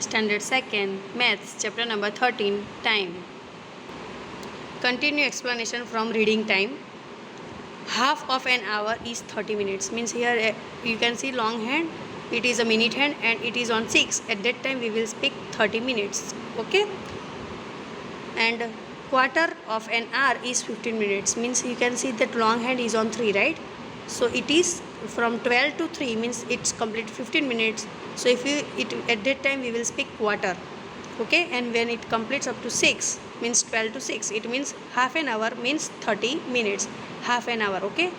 Standard 2nd, Maths, chapter number 13, Time. Continue explanation from reading time. Half of an hour is 30 minutes. Means here you can see long hand, it is a minute hand and it is on 6. At that time we will speak 30 minutes. Okay. And quarter of an hour is 15 minutes. Means you can see that long hand is on 3, right? So it is from 12 to 3 means it's complete 15 minutes. So if you at that time we will speak quarter. Okay, and when it completes up to 6 means 12 to 6, it means half an hour means 30 minutes. Half an hour. Okay,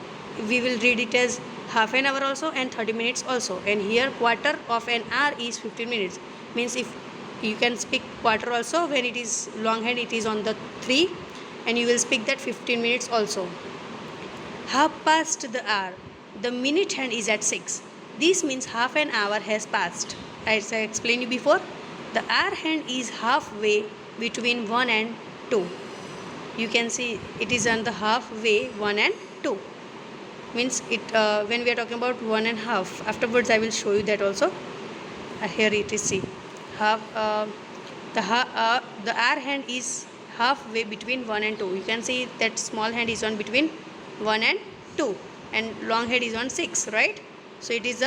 we will read it as half an hour also and 30 minutes also. And here quarter of an hour is 15 minutes. Means if you can speak quarter also, when it is long hand it is on the 3 and you will speak that 15 minutes also. Half past the hour, the minute hand is at 6. This means half an hour has passed. As I explained you before, the hour hand is halfway between 1 and 2. You can see it is on the halfway 1 and 2. Means it when we are talking about 1 and half, afterwards I will show you that also. Here it is, see, half the hour hand is halfway between 1 and 2. You can see that small hand is on between 1 and 2 and long hand is on 6, right? So it is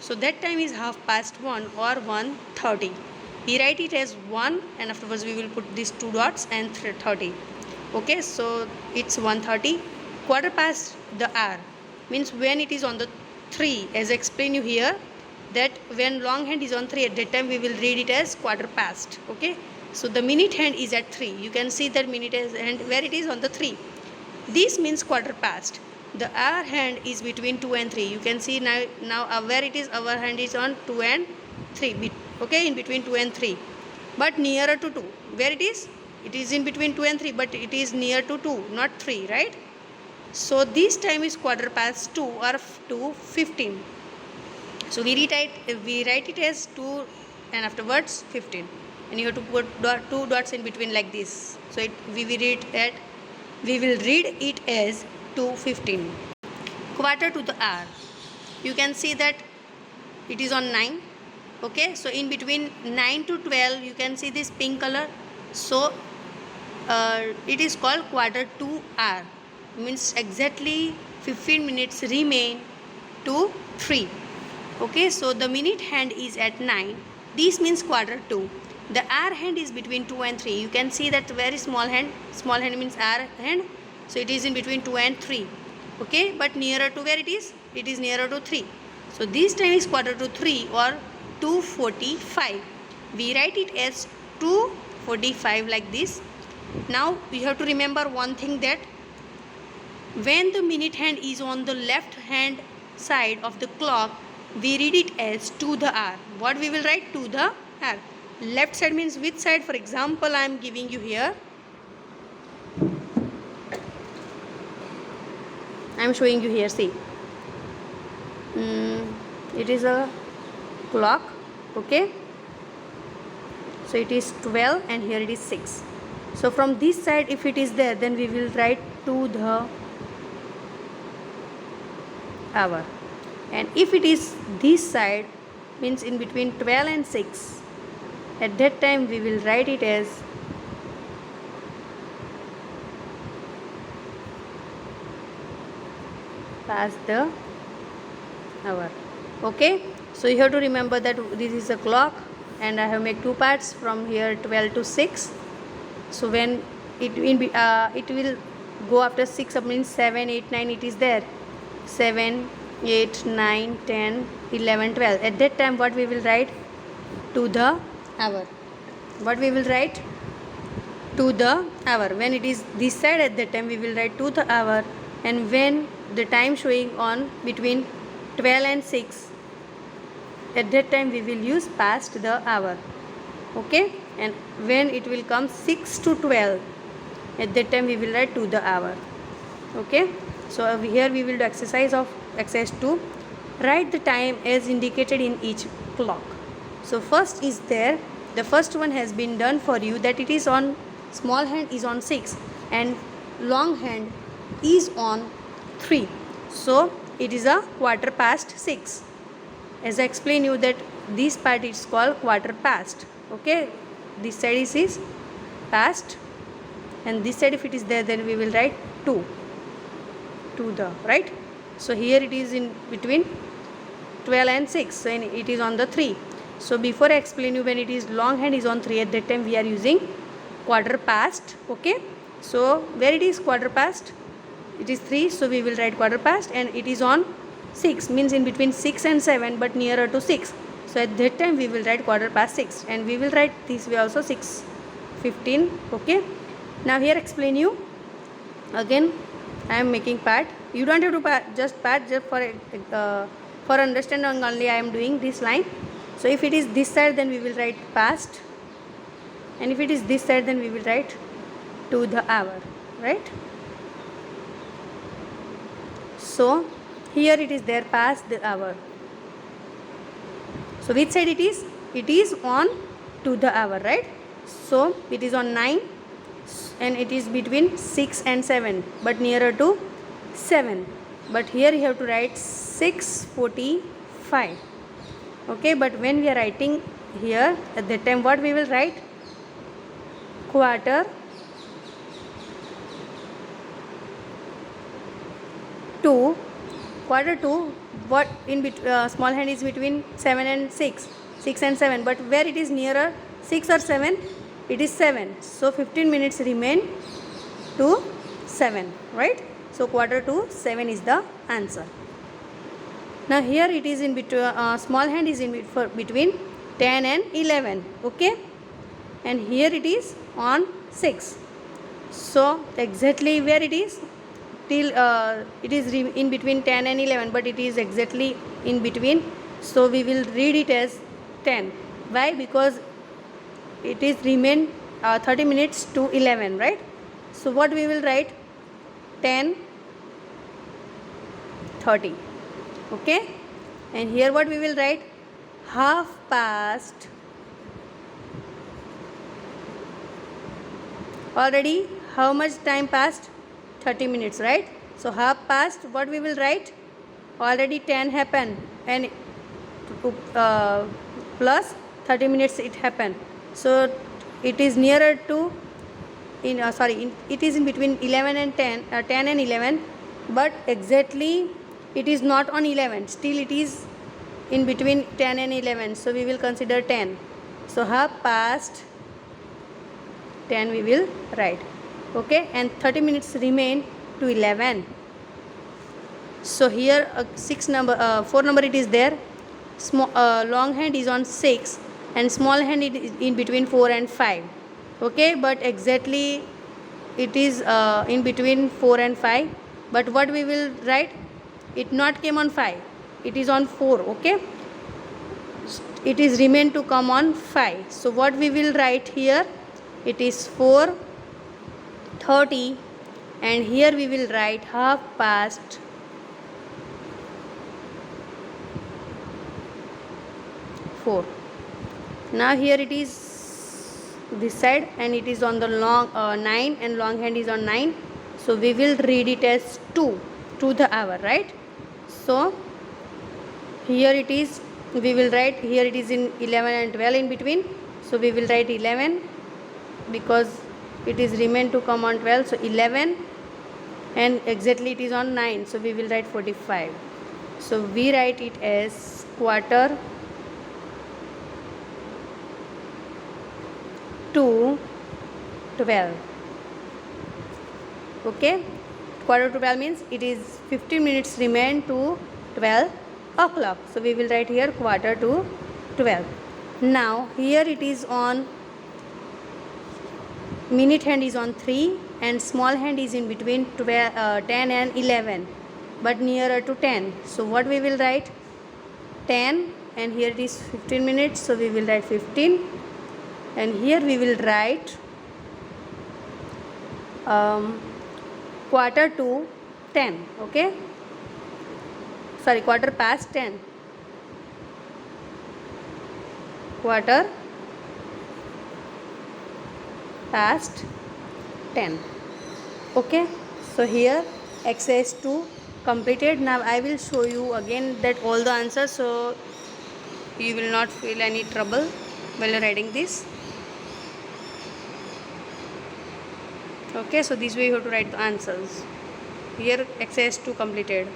so that time is half past 1 or 1:30. We write it as 1 and afterwards we will put these 2 dots and 30. Okay, so it's 1:30. Quarter past the hour means when it is on the 3, as I explained you here, that when long hand is on 3, at that time we will read it as quarter past. Okay, so the minute hand is at 3. You can see that minute hand where it is on the 3. This means quarter past. The hour hand is between 2 and 3. You can see now where it is, our hand is on 2 and 3. Okay, in between 2 and 3. But nearer to 2. Where it is? It is in between 2 and 3, but it is near to 2, not 3, right? So this time is quarter past 2 or 2:15. So we write it as 2 and afterwards 15. And you have to put 2 dots in between like this. So we will read it as 2:15. Quarter to the hour. You can see that it is on 9. Okay, so in between 9 to 12 you can see this pink color. So it is called quarter to hour. Means exactly 15 minutes remain to 3. Okay, so the minute hand is at 9. This means quarter to. The hour hand is between 2 and 3. You can see that very small hand. Small hand means hour hand. So it is in between 2 and 3. Okay, but nearer to where it is? It is nearer to 3. So this time is quarter to 3 or 2:45. We write it as 2:45 like this. Now you have to remember one thing, that when the minute hand is on the left hand side of the clock, we read it as to the hour. What we will write? To the hour. Left side means which side? For example, I am giving you here. I am showing you here. See, it is a clock. Okay, so it is 12 and here it is 6. So from this side, if it is there, then we will write to the hour. And if it is this side, means in between 12 and 6, at that time we will write it as past the hour. Okay, so you have to remember that this is a clock and I have made 2 parts from here 12 to 6. So when it will go after 6, means 7, 8, 9, it is there. 7, 8, 9, 10, 11, 12. At that time what we will write? To the hour. What we will write? To the hour. When it is this side, at that time we will write to the hour. And when the time showing on between 12 and 6, at that time we will use past the hour. Okay, and when it will come 6 to 12, at that time we will write to the hour. Okay, so here we will do exercise 2. Write the time as indicated in each clock. So first is there, the first one has been done for you, that it is on, small hand is on 6 and long hand is on 3. So it is a quarter past 6. As I explained you that this part is called quarter past. Okay, this side is past, and this side if it is there, then we will write 2 to the right. So here it is in between 12 and 6, and it is on the 3. So before I explain you, when it is long hand is on 3, at that time we are using quarter past. Okay, so where it is quarter past, it is 3, so we will write quarter past, and it is on 6, means in between 6 and 7 but nearer to 6. So at that time we will write quarter past 6, and we will write this way also 6:15. Okay, now here explain you again. I am making part. You don't have to just for understanding only I am doing this line. So if it is this side, then we will write past, and if it is this side, then we will write to the hour, right? So here it is there, past the hour. So which side it is? It is on to the hour, right? So it is on 9, and it is between 6 and 7 but nearer to 7. But here you have to write 6:45. Okay, but when we are writing here, at that time what we will write? Quarter to. Quarter to, what in small hand is between 7 and 6, 6 and 7, but where it is nearer 6 or 7, it is 7. So 15 minutes remain to 7, right? So quarter to 7 is the answer. Now here it is in between, small hand is in between 10 and 11. Okay, and here it is on 6. So exactly where it is, till it is in between 10 and 11, but it is exactly in between, so we will read it as 10. Why? Because it is remain 30 minutes to 11, right? So what we will write? 10:30. Okay, and here what we will write? Half past. Already how much time passed? 30 minutes, right? So half past, what we will write? Already 10 happened, and plus 30 minutes it happened. So it is nearer to it is in between 11 and 10 and 11, but exactly it is not on 11, still it is in between 10 and 11, so we will consider 10. So half past 10 we will write. Okay, and 30 minutes remain to 11. So here 4 number it is there. Long hand is on 6, and small hand is in between 4 and 5. Okay, but exactly it is in between 4 and 5, but what we will write? It not came on 5, it is on 4. Okay, it is remain to come on 5. So what we will write here? It is 4:30, and here we will write half past 4. Now here it is this side, and it is on the long 9, and long hand is on 9, so we will read it as 2 to the hour, right? So here it is, we will write, here it is in 11 and 12 in between, so we will write 11 because it is remain to come on 12, so 11, and exactly it is on 9, so we will write 45. So we write it as quarter to 12. Okay, quarter to 12 means it is 15 minutes remain to 12 o'clock, so we will write here quarter to 12. Now here it is on minute hand is on 3, and small hand is in between 10 and 11, but nearer to 10. So what we will write? 10, and here it is 15 minutes, so we will write 15, and here we will write quarter to 10. Okay, sorry, quarter past 10, quarter past 10. Okay, so here exercise 2 completed. Now I will show you again that all the answers, so You will not feel any trouble while writing this. Okay, so this way you have to write the answers. Here exercise 2 completed.